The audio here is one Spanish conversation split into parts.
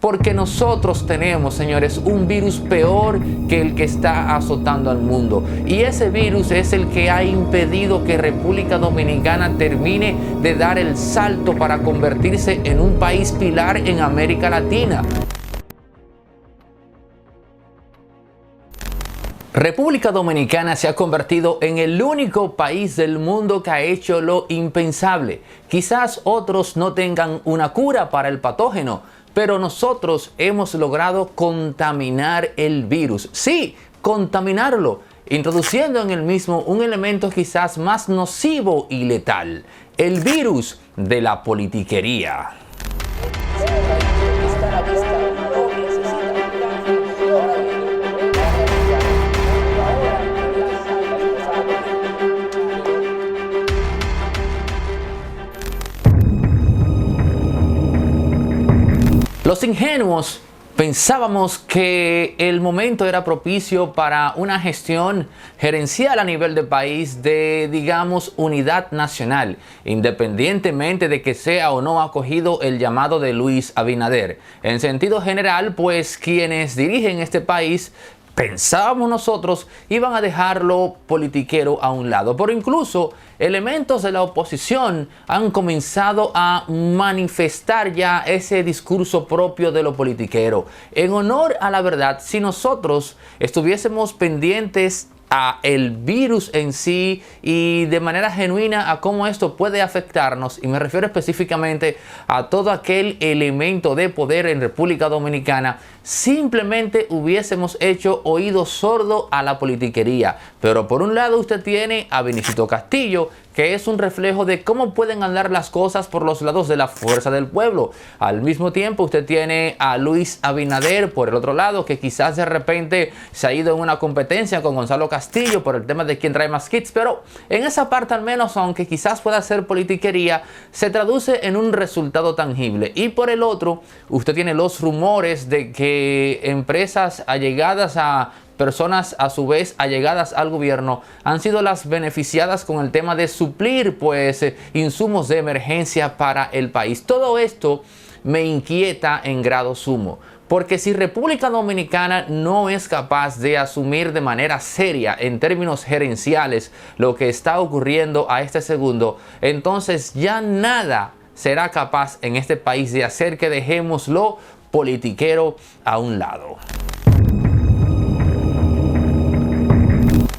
Porque nosotros tenemos, señores, un virus peor que el que está azotando al mundo. Y ese virus es el que ha impedido que República Dominicana termine de dar el salto para convertirse en un país pilar en América Latina. República Dominicana se ha convertido en el único país del mundo que ha hecho lo impensable. Quizás otros no tengan una cura para el patógeno, pero nosotros hemos logrado contaminar el virus. Sí, contaminarlo, introduciendo en el mismo un elemento quizás más nocivo y letal: el virus de la politiquería. Los ingenuos pensábamos que el momento era propicio para una gestión gerencial a nivel de país de, digamos, unidad nacional, independientemente de que sea o no acogido el llamado de Luis Abinader. En sentido general, pues quienes dirigen este país, pensábamos nosotros, iban a dejarlo politiquero a un lado. Pero incluso elementos de la oposición han comenzado a manifestar ya ese discurso propio de lo politiquero. En honor a la verdad, si nosotros estuviésemos pendientes a el virus en sí y de manera genuina a cómo esto puede afectarnos, y me refiero específicamente a todo aquel elemento de poder en República Dominicana, simplemente hubiésemos hecho oído sordo a la politiquería. Pero por un lado usted tiene a Benito Castillo, que es un reflejo de cómo pueden andar las cosas por los lados de la fuerza del pueblo. Al mismo tiempo usted tiene a Luis Abinader por el otro lado, que quizás de repente se ha ido en una competencia con Gonzalo Castillo por el tema de quién trae más kits, pero en esa parte al menos, aunque quizás pueda ser politiquería, se traduce en un resultado tangible. Y por el otro, usted tiene los rumores de que empresas allegadas a personas a su vez allegadas al gobierno han sido las beneficiadas con el tema de suplir insumos de emergencia para el país. Todo esto me inquieta en grado sumo, porque si República Dominicana no es capaz de asumir de manera seria en términos gerenciales lo que está ocurriendo a este segundo, entonces ya nada será capaz en este país de hacer que dejemos lo politiquero a un lado.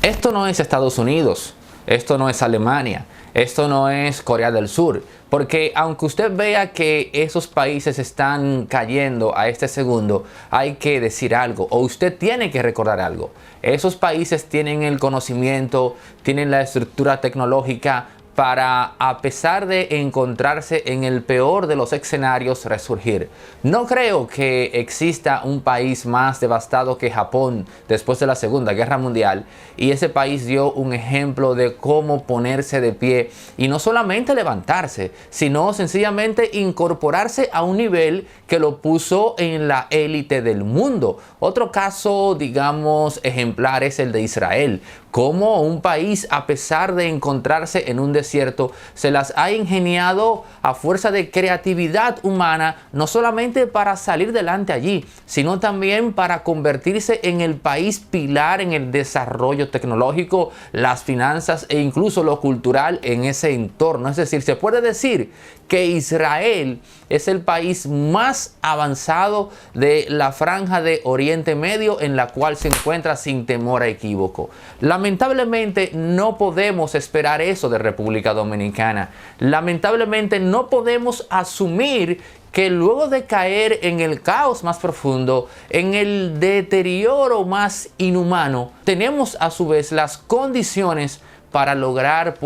Esto no es Estados Unidos, esto no es Alemania, esto no es Corea del Sur, porque aunque usted vea que esos países están cayendo a este segundo, hay que decir algo, o usted tiene que recordar algo. Esos países tienen el conocimiento, tienen la estructura tecnológica para, a pesar de encontrarse en el peor de los escenarios, resurgir. No creo que exista un país más devastado que Japón después de la Segunda Guerra Mundial, y ese país dio un ejemplo de cómo ponerse de pie y no solamente levantarse, sino sencillamente incorporarse a un nivel que lo puso en la élite del mundo. Otro caso, digamos, ejemplar es el de Israel. Cómo un país, a pesar de encontrarse en un desierto, se las ha ingeniado a fuerza de creatividad humana, no solamente para salir delante allí, sino también para convertirse en el país pilar en el desarrollo tecnológico, las finanzas e incluso lo cultural en ese entorno. Es decir, se puede decir que Israel es el país más avanzado de la franja de Oriente Medio, en la cual se encuentra sin temor a equívoco. Lamentablemente no podemos esperar eso de República Dominicana. Lamentablemente no podemos asumir que luego de caer en el caos más profundo, en el deterioro más inhumano, tenemos a su vez las condiciones para lograr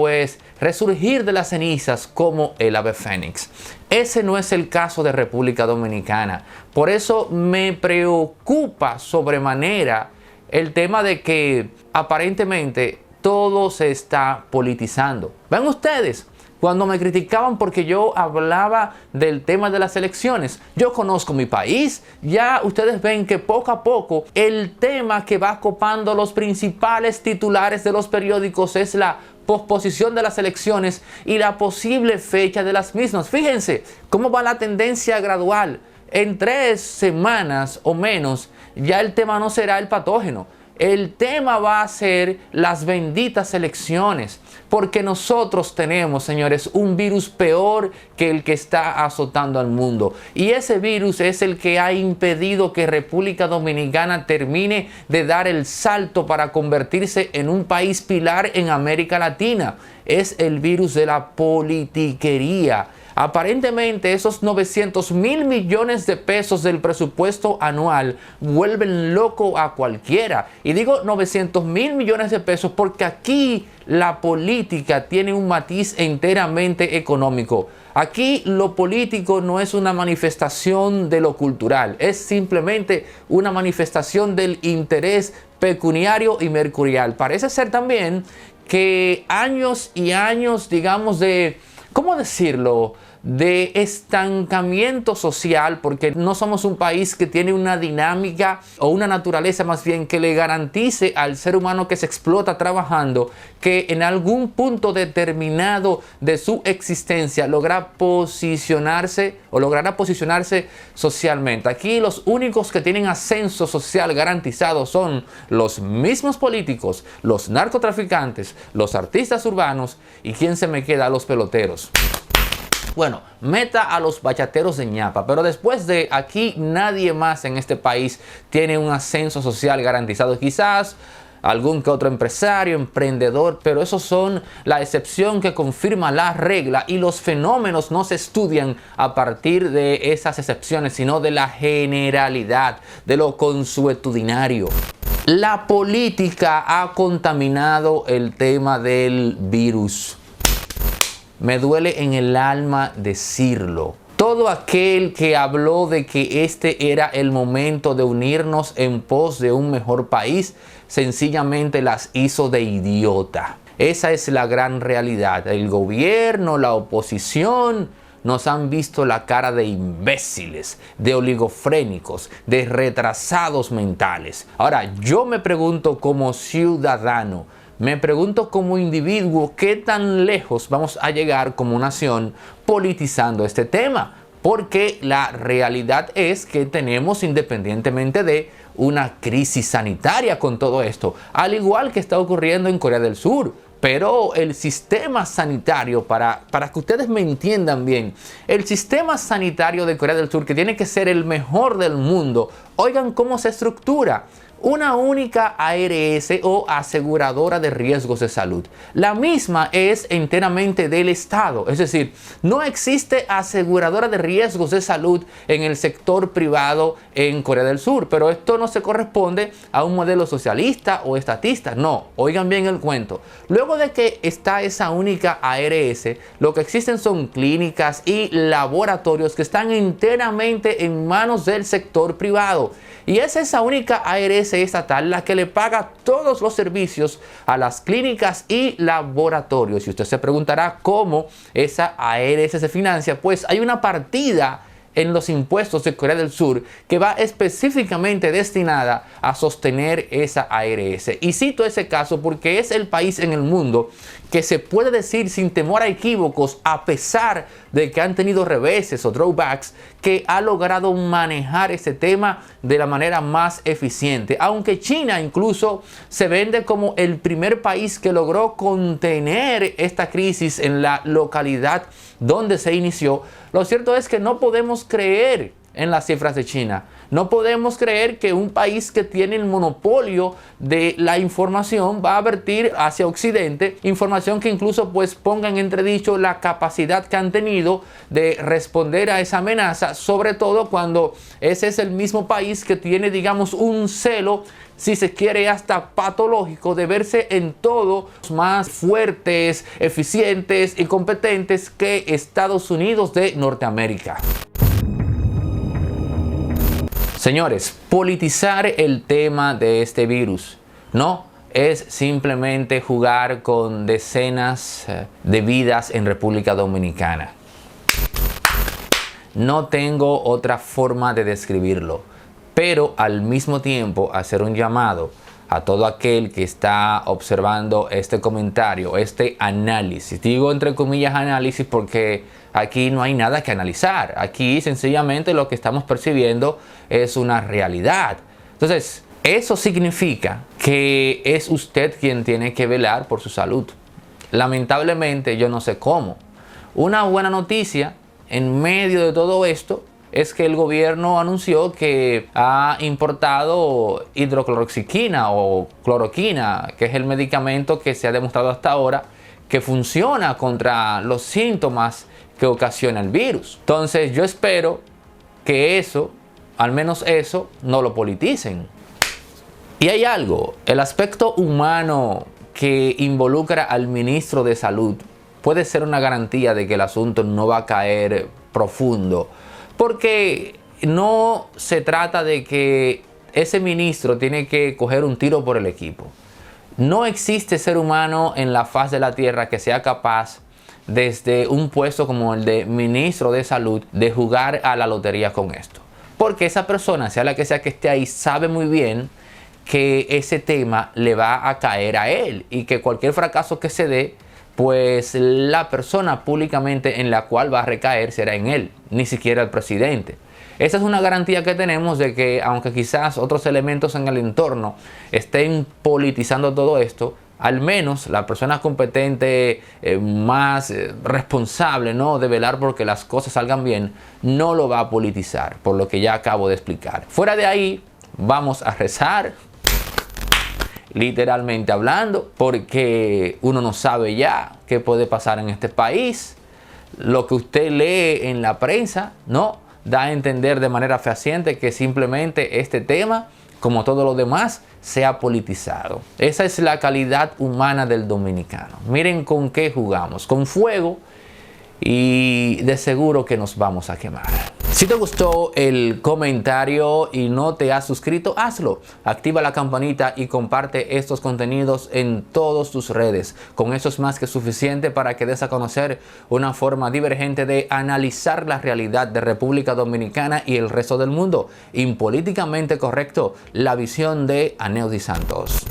resurgir de las cenizas como el ave fénix. Ese no es el caso de República Dominicana. Por eso me preocupa sobremanera el tema de que aparentemente todo se está politizando. Ven ustedes, cuando me criticaban porque yo hablaba del tema de las elecciones, yo conozco mi país. Ya ustedes ven que poco a poco el tema que va copando los principales titulares de los periódicos es la posposición de las elecciones y la posible fecha de las mismas. Fíjense cómo va la tendencia gradual. en 3 semanas o menos ya el tema no será el patógeno. El tema va a ser las benditas elecciones, porque nosotros tenemos, señores, un virus peor que el que está azotando al mundo. Y ese virus es el que ha impedido que República Dominicana termine de dar el salto para convertirse en un país pilar en América Latina. Es el virus de la politiquería. Aparentemente esos 900.000 millones de pesos del presupuesto anual vuelven loco a cualquiera. Y digo 900.000 millones de pesos porque aquí la política tiene un matiz enteramente económico. Aquí lo político no es una manifestación de lo cultural, es simplemente una manifestación del interés pecuniario y mercurial. Parece ser también que años y años, digamos, de, ¿cómo decirlo?, de estancamiento social, porque no somos un país que tiene una dinámica o una naturaleza más bien que le garantice al ser humano que se explota trabajando que en algún punto determinado de su existencia logrará posicionarse socialmente. Aquí los únicos que tienen ascenso social garantizado son los mismos políticos, los narcotraficantes, los artistas urbanos y ¿quién se me queda? Los peloteros. Bueno, meta a los bachateros de ñapa, pero después de aquí nadie más en este país tiene un ascenso social garantizado. Quizás algún que otro empresario, emprendedor, pero esos son la excepción que confirma la regla, y los fenómenos no se estudian a partir de esas excepciones, sino de la generalidad, de lo consuetudinario. La política ha contaminado el tema del virus. Me duele en el alma decirlo. Todo aquel que habló de que este era el momento de unirnos en pos de un mejor país, sencillamente las hizo de idiota. Esa es la gran realidad. El gobierno, la oposición, nos han visto la cara de imbéciles, de oligofrénicos, de retrasados mentales. Ahora, yo me pregunto como ciudadano, me pregunto como individuo, ¿qué tan lejos vamos a llegar como nación politizando este tema? Porque la realidad es que tenemos, independientemente de una crisis sanitaria con todo esto, al igual que está ocurriendo en Corea del Sur. Pero el sistema sanitario, para que ustedes me entiendan bien, el sistema sanitario de Corea del Sur, que tiene que ser el mejor del mundo, oigan cómo se estructura. Una única ARS o aseguradora de riesgos de salud. La misma es enteramente del Estado. Es decir, no existe aseguradora de riesgos de salud en el sector privado en Corea del Sur. Pero esto no se corresponde a un modelo socialista o estatista. No, oigan bien el cuento. Luego de que está esa única ARS, lo que existen son clínicas y laboratorios que están enteramente en manos del sector privado. Y es esa única ARS estatal la que le paga todos los servicios a las clínicas y laboratorios. Y usted se preguntará cómo esa ARS se financia. Pues hay una partida en los impuestos de Corea del Sur que va específicamente destinada a sostener esa ARS. Y cito ese caso porque es el país en el mundo que se puede decir sin temor a equívocos, a pesar de que han tenido reveses o drawbacks, que ha logrado manejar ese tema de la manera más eficiente. Aunque China incluso se vende como el primer país que logró contener esta crisis en la localidad donde se inició, lo cierto es que no podemos creer en las cifras de China. No podemos creer que un país que tiene el monopolio de la información va a vertir hacia Occidente información que incluso pues ponga en entredicho la capacidad que han tenido de responder a esa amenaza, sobre todo cuando ese es el mismo país que tiene, digamos, un celo, si se quiere hasta patológico, de verse en todo más fuertes, eficientes y competentes que Estados Unidos de Norteamérica. Señores, politizar el tema de este virus no es simplemente jugar con decenas de vidas en República Dominicana. No tengo otra forma de describirlo, pero al mismo tiempo hacer un llamado a todo aquel que está observando este comentario, este análisis. Digo entre comillas análisis porque aquí no hay nada que analizar. Aquí sencillamente lo que estamos percibiendo es una realidad. Entonces, eso significa que es usted quien tiene que velar por su salud. Lamentablemente, yo no sé cómo. Una buena noticia en medio de todo esto es que el gobierno anunció que ha importado hidrocloroxiquina o cloroquina, que es el medicamento que se ha demostrado hasta ahora que funciona contra los síntomas que ocasiona el virus. Entonces yo espero que eso, al menos eso, no lo politicen. Y hay algo, el aspecto humano que involucra al ministro de Salud puede ser una garantía de que el asunto no va a caer profundo. Porque no se trata de que ese ministro tiene que coger un tiro por el equipo. No existe ser humano en la faz de la tierra que sea capaz, desde un puesto como el de ministro de Salud, de jugar a la lotería con esto. Porque esa persona, sea la que sea que esté ahí, sabe muy bien que ese tema le va a caer a él y que cualquier fracaso que se dé, pues la persona públicamente en la cual va a recaer será en él, ni siquiera el presidente. Esa es una garantía que tenemos de que, aunque quizás otros elementos en el entorno estén politizando todo esto, al menos la persona competente, más responsable, ¿no?, de velar porque las cosas salgan bien, no lo va a politizar, por lo que ya acabo de explicar. Fuera de ahí, vamos a rezar, literalmente hablando, porque uno no sabe ya qué puede pasar en este país. Lo que usted lee en la prensa, ¿no?, da a entender de manera fehaciente que simplemente este tema, como todo lo demás, se ha politizado. Esa es la calidad humana del dominicano. Miren con qué jugamos, con fuego, y de seguro que nos vamos a quemar. Si te gustó el comentario y no te has suscrito, hazlo. Activa la campanita y comparte estos contenidos en todas tus redes. Con eso es más que suficiente para que des a conocer una forma divergente de analizar la realidad de República Dominicana y el resto del mundo. Impolíticamente correcto, la visión de Aneudi Santos.